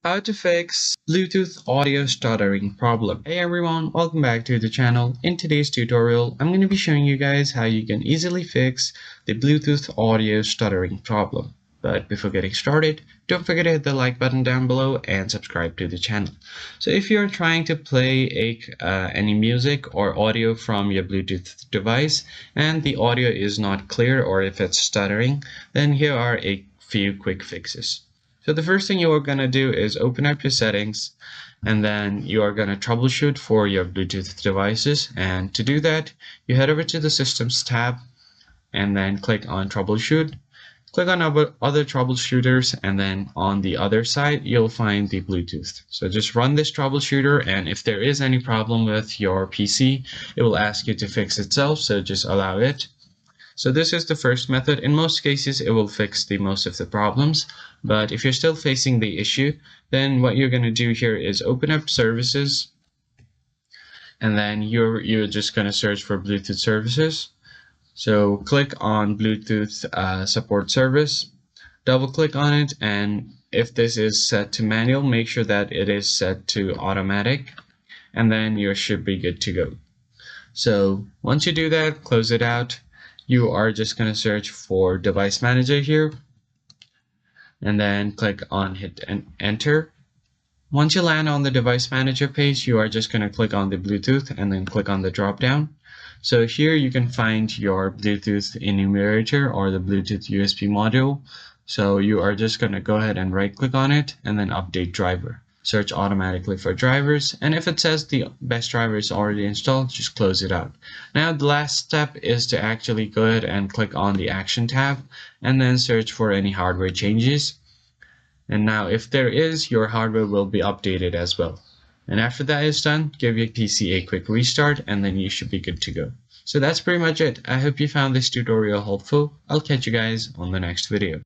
How to fix Bluetooth audio stuttering problem. Hey everyone, welcome back to the channel. In today's tutorial, I'm going to be showing you guys how you can easily fix the Bluetooth audio stuttering problem. But before getting started, don't forget to hit the like button down below and subscribe to the channel. So if you're trying to play any music or audio from your Bluetooth device and the audio is not clear or if it's stuttering, then here are a few quick fixes. So the first thing you are going to do is open up your settings, and then you are going to troubleshoot for your Bluetooth devices. And to do that, you head over to the Systems tab and then click on Troubleshoot. Click on other troubleshooters, and then on the other side, you'll find the Bluetooth. So just run this troubleshooter, and if there is any problem with your PC, it will ask you to fix itself, so just allow it. So this is the first method. In most cases, it will fix most of the problems. But if you're still facing the issue, then what you're going to do here is open up services. And then you're just going to search for Bluetooth services. So click on Bluetooth support service. Double click on it. And if this is set to manual, make sure that it is set to automatic. And then you should be good to go. So once you do that, close it out. You are just going to search for device manager here and then click on hit and enter. Once you land on the device manager page, you are just going to click on the Bluetooth and then click on the drop down. So here you can find your Bluetooth enumerator or the Bluetooth USB module. So you are just going to go ahead and right click on it and then update driver. Search automatically for drivers, and if it says the best driver is already installed, just close it out. Now the last step is to actually go ahead and click on the action tab and then search for any hardware changes. And now if there is, your hardware will be updated as well. And after that is done, give your PC a quick restart and then you should be good to go. So that's pretty much it. I hope you found this tutorial helpful. I'll catch you guys on the next video.